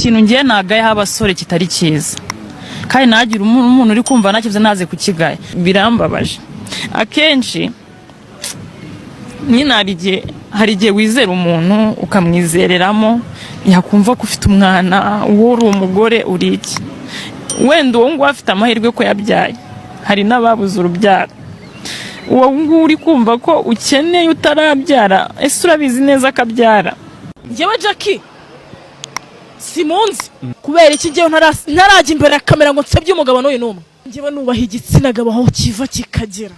ikintu ngiye nagaye abasore kitari cyiza kandi nagira umuntu uri kumva nakivuze naze kukigaya birambabaje akenshi nyine hari igihe wizera umuntu ukamwizereramo yakumva ko ufite umwana uwo uri umugore uri iki wenda uwo nguwo afite amahirwe ko yabyaye hari n'ababuze urubyaro uwo nguwo uri kumva ko ukeneye utarabyara ese urabizi neza akabyara njyewe Jackie Simunzi kubera iki njyewe ntarajya imbere ya kamera ngo nsebye umugabo n'uyu n'umwe njyewe nubaha igitsina gabo aho kiva kikagera.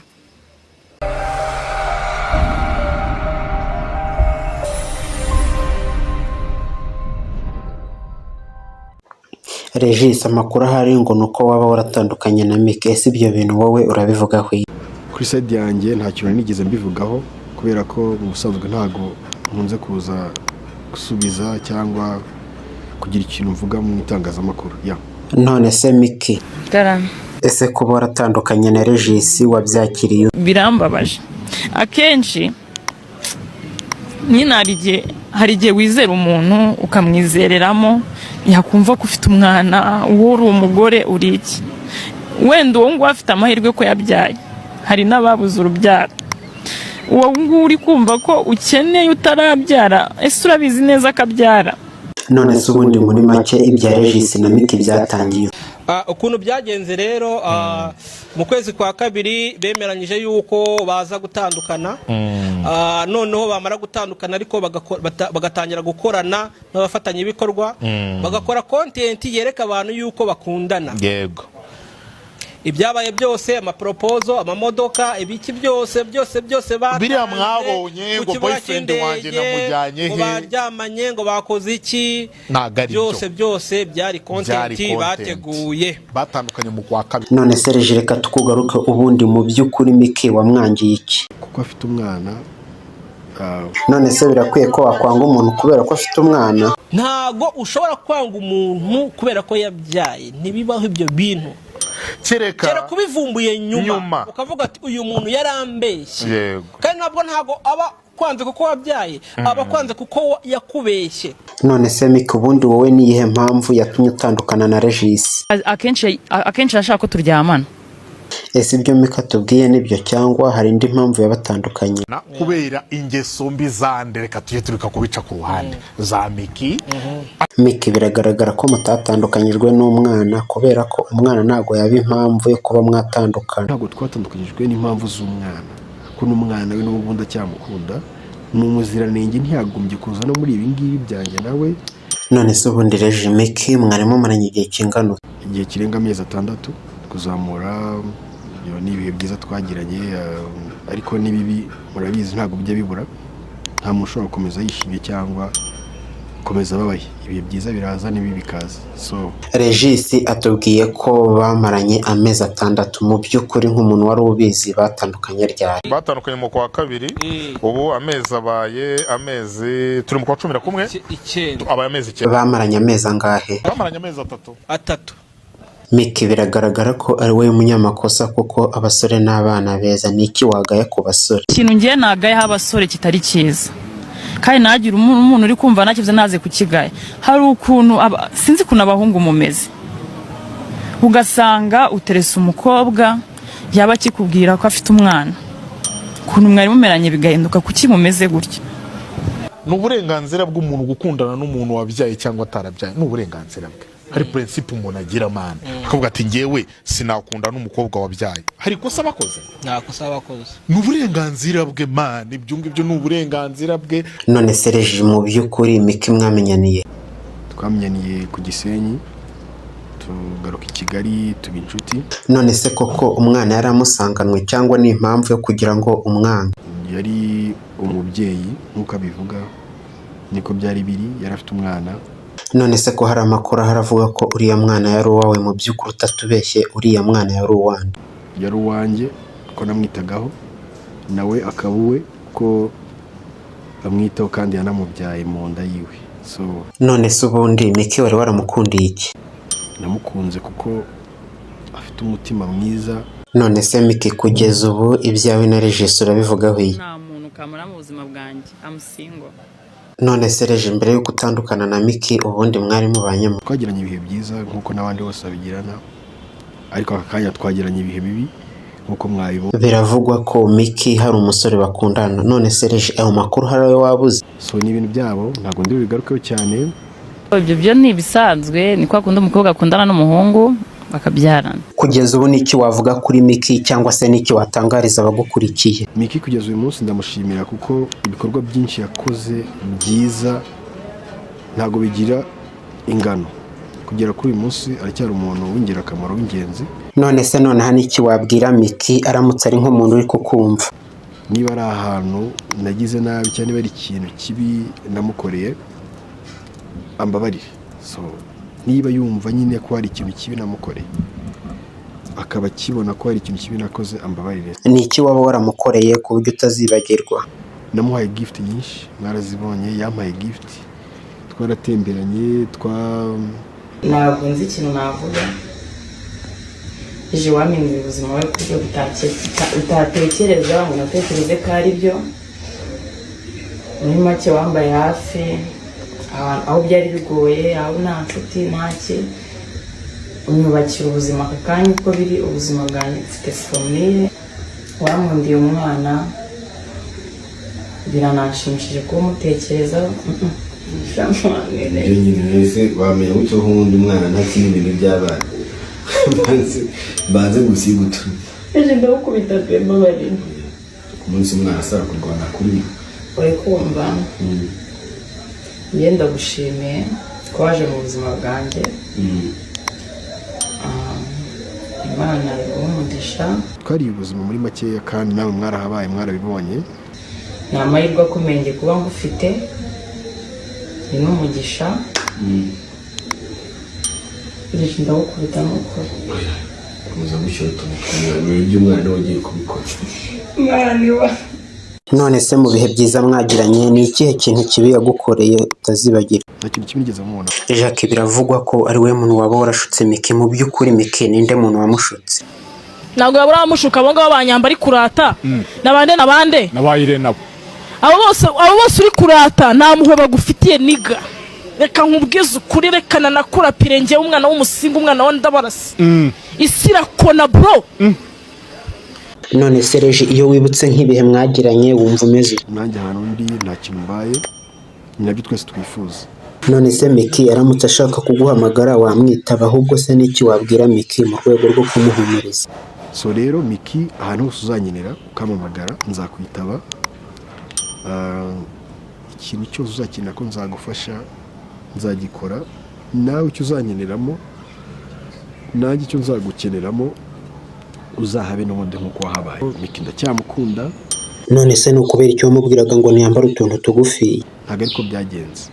Regis, amakuru ahari ngo nuko waba waratandukanye na Mike, ese ibyo bintu wowe urabivugaho? Kuri side yanjye nta kintu nigeze mbivugaho kubera ko mu busanzwe ntago nkunze kuza gusubiza cyangwa kugira ikintu mvuga mu itangazamakuru. None se Mike, karame, ese kuba waratandukanye na Regis wabyakiriye? Birambabaje akenshi nyine hari igihe wizera umuntu ukamwizereramo yakumva ko ufite umwana uwo uri umugore uri iki wenda uwo nguwo afite amahirwe ko yabyaye hari n'ababuze urubyaro uwo nguwo uri kumva ko ukeneye utarabyara ese urabizi neza akabyara. None se ubundi muri make ibya Regis na Mike byatangiye ukuntu byagenze rero mu kwezi kwa kabiri bemeranyije yuko baza gutandukana noneho bamara gutandukana ariko bagatangira gukorana n'abafatanya ibikorwa bagakora content yereka abantu yuko bakundana. Yego, ibyabaye byose amaproposal amamodoka ibiki byose biriya mwabonye ngo boyfriend wanjye namujyanye he baryamanye ngo bakoze iki byose byari content bateguye batandukanye mu kwa kabiri. None se Regis, reka tukugaruke ubundi mu by'ukuri Mike wamwangiye iki? Kuko afite umwana. None se birakwiye ko wakwanga umuntu kubera ko afite umwana? Ntago ushobora kwanga umuntu kubera ko yabyaye, ntibibaho ibyo bintu. Kera kubivumbuye nyuma ukavuga ati uyu muntu yarambeshye, kandi ntago aba kwanze kuko wabyaye, aba kwanze kuko yakubeshye. None se Mike, ubundi wowe ni iyihe mpamvu yatumye utandukana na Regis? Akenshi ashaka ko turyamana. Ese ibyo Mike atubwiye nibyo cyangwa hari indi mpamvu yabatandukanye? Kubera ingeso mbi zande, reka tujye turika kubica ku ruhande za Mike. Mike, biragaragara ko mutatandukanyijwe n'umwana kubera ko umwana ntago yaba impamvu yo kuba mwatandukana. Ntago twatandukanyijwe n'impamvu z'umwana, ko n'umwana we n'ubundi acyamukunda, n'umuziranenge ntiyagombye kuza no muri ibi ngibi byanjye nawe. None se ubundi Regis Mike mwarimo maranye igihe kingana? Igihe kirenga amezi 6 kuzamura. Iyo ni ibihe byiza twagiranye, ariko nibibi murabizi ntago bijya bibura. Nta muntu ushobora gukomeza yishimye cyangwa komeza babaye. Ibihe byiza biraza n'ibibi bikaza. Regis atubwiye ko bamaranye amezi 6. Mu by'ukuri nk'umuntu wari ubizi batandukanye ryari? Batandukanye mu kwa kabiri. Ubu amezi turi mu kwa 11 abaye amezi 9. Bamaranye amezi angahe? Bamaranye amezi 3. Mike, biragaragara ko ari we munyamakosa kuko abasore n'abana beza. Niki wagaya ku basore? Ikintu ngiye nagaye abasore kitari cyiza kandi nagira umuntu uri kumva nakivuze naze kukigaya hari ukuntu sinzi kuna abahungu mumeze ugasanga uterese umukobwa yaba kikubwira ko afite umwana kuntu mwari mumeranye bigahinduka kuki mumeze gutya. N'uburenganzira bw'umuntu gukundana n'umuntu wabyaye cyangwa atarabyaye, n'uburenganzira bwe. Hari principe umuntu agira mana akavuga ati ngewe sinakunda n'umukobwa wabyaye, hari kosa bakoze? Nta kosa bakoze, n'uburenganzira bwe man, ibyo ngibyo n'uburenganzira bwe. None se Regis, mu by'ukuri Mike mwamenyaniye? Twamenyaniye ku Gisenyi tugaruka i Kigali tuba inshuti. None se koko umwana yari amusanganwe cyangwa ni impamvu yo kugira ngo umwana? Yari umubyeyi nk'uko abivuga, niko byari biri, yari afite umwana. None se ko hari amakuru haravuga ko uriya mwana yari uwawe, mu by'ukuri utatubeshye uriya mwana yari uwande? Yari uwanjye ko namwitagaho, nawe akaba uwe ko amwitaho kandi yanamubyaye mu nda yiwe. None se ubundi Mike wari waramukundiye iki? Namukunze kuko afite umutima mwiza. None se Mike, kugeza ubu ibyawe na Regis urabivugaho iki? Nta muntu kamara mu buzima bwanjye, I'm single. None Serge, mbere yo gutandukana na Miki ubundi mwari mubanyemo? Twagiranye ibihe byiza nk'uko n'abandi bose babigirana, ariko aka kanya twagiranye ibihe bibi nk'uko mwabibona. Biravugwa ko Miki hari umusore bakundana. None Serge, ayo makuru hari ayo wabuze? So ni ibintu byabo ntabwo ndi bigarukeho cyane. Ibyo byo ni ibisanzwe, ni kwa kundi umukobwa akundana n'umuhungu bakabyarana. Kugeza ubu niki wavuga kuri Miki cyangwa se niki watangariza abagukurikiye? Miki kugeza uyu munsi ndamushimira kuko ibikorwa byinshi yakoze byiza ntabwo bigira ingano. Kugera kuri uyu munsi aracyari umuntu w'ingirakamaro w'ingenzi. None se nonaha niki wabwira Miki aramutse ari nk'umuntu uri kukumva? Niba ari ahantu nagize nabi cyane, niba ari ikintu kibi namukoreye, ambabarire. So niba yumva nyine ko hari ikintu kibi namukoreye, akaba kibona ko hari ikintu kibi nakoze, ambabarire. Niki waba waramukoreye ku buryo utazibagirwa? Namuhaye gift nyinshi, mwarazibonye. Yampaye gift, twaratemberanye, Ntabwo nzi ikintu navuga. Ije wamenye ubuzima bwe ku buryo utatekereza ngo natekereze ko ari byo. Muri make wambaye hafi aho byari bigoye, aho nta nshuti ntaki, unyubakira ubuzima aka kanya uko biri. Ubuzima bwanjye mfite famille, wamundiye umwana, biranashimishije kuba umutekerezaho. nyine ese wamenya gutyo nk'undi mwana ntakiri ibintu by'abana banze gusiga utu Eje ndagukubita pe mbabari. ku munsi umwana asara kurwana kuri uri kumva ngenda gushimiye ko waje mu buzima bwanjye. Imana igumugisha. twari ubuzima muri makeya kandi nawe mwarahabaye, mwarabibonye. Ni amahirwe akomeye kuba ngufite, ni n'umugisha. Eje ndagukubita nuko muza gushyota umukobwa by'umwana wagiye kubikora. None se mu bihe byiza mwagiranye ni ikihe kintu kibi yagukoreye utazibagira? Nta kintu kibi nigeze mubona. Jacques, biravugwa ko ari we muntu waba warashutse Miki. Mu by'ukuri Miki ninde muntu wamushutse? ntabwo yabura amushuka. Abo ngabo banyamba ari kurata nabande nabayire nabo abo bose uri kurata nta muhwe bagufitiye niga. Reka nkubwize ukuri, reka nanakurapire njyewe umwana w'umusinga, umwana wa ndabarasa isi irakona bro. None Serge, iyo wibutse nk'ibihe mwagiranye wumva umeze? Nanjye ahantu ndi nta kintu mbaye, ni nabyo twese twifuza. None se Miki aramutse ashaka kuguhamagara wamwitaba? Ahubwo se niki wabwira Miki mu rwego rwo kumuhumuriza? So rero Miki, ahantu hose uzanyenera ukampamagara nzakwitaba. Ikintu cyose uzakenera ko nzagufasha nzagikora. Nawe icyo uzanyeneramo nanjye icyo nzagukeneramo uzahabe n'ubundi nk'uko wahabaye. Miki ndacyamukunda. None se ni ukubera icyo wamubwiraga ngo ntiyambare utuntu tugufi? Ntabwo ariko byagenze.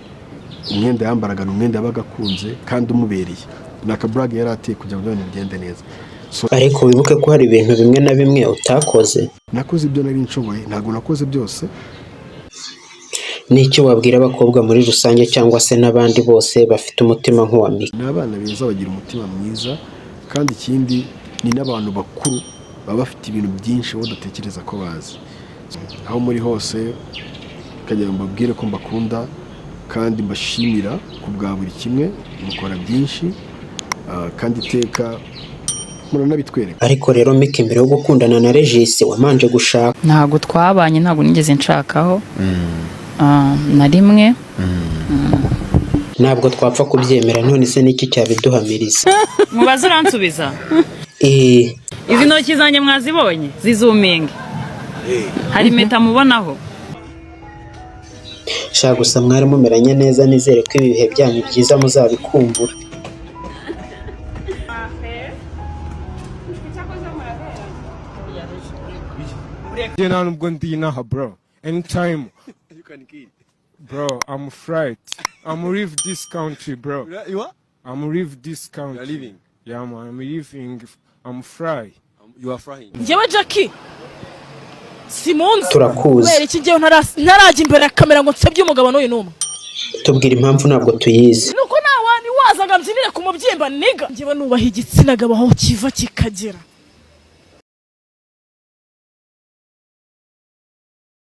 Umwenda yambaraga ni umwenda yabaga akunze kandi umubereye. Ni akaburage yari ateye kugira ngo ibintu bigende neza. Ariko wibuke ko hari ibintu bimwe na bimwe utakoze. Nakoze ibyo nari nshoboye, ntabwo nakoze byose. Niki wabwira abakobwa muri rusange cyangwa se n'abandi bose bafite umutima nk'uwa Miki? Ni abana beza bagira umutima mwiza, kandi ikindi ni n'abantu bakuru baba bafite ibintu byinshi badatekereza ko bazi. Aho muri hose kagira ngo mbabwire ko mbakunda kandi mbashimira ku bwa buri kimwe, mukora byinshi kandi iteka muranabitwereka. Ariko rero Miki, mbere yo gukundana na Regis wamanje gushaka? Ntabwo twabanye, ntabwo nigeze nshakaho na rimwe. Ntabwo twapfa kubyemera. None se niki cyabiduhamiriza? Mubaze uransubiza. Izi ntoki zanjye mwazibonye zizuminge? Hari impeta mubonaho? Shaka gusa mwari mumeranye neza, nizere ko ibi bihe byanyu byiza muzabikumbura. Bro, anytime you can kill. Bro, I'm fright. I'm leave this country, bro. You are? I'm leave this country. You are leaving? Yeah, man, I'm leaving. I'm fry. You are frying. Njyewe Jackie Simonzi Turakuzi. kubera iki njyewe ntarajya imbere ya kamera ngo nsebye umugabo n'uyu n'umwe? Tubwira impamvu ntabwo tuyizi. Nuko nawe wazaga mbyinire ku mubyimba niga. Njyewe nubaha igitsina gabo aho kiva kikagera.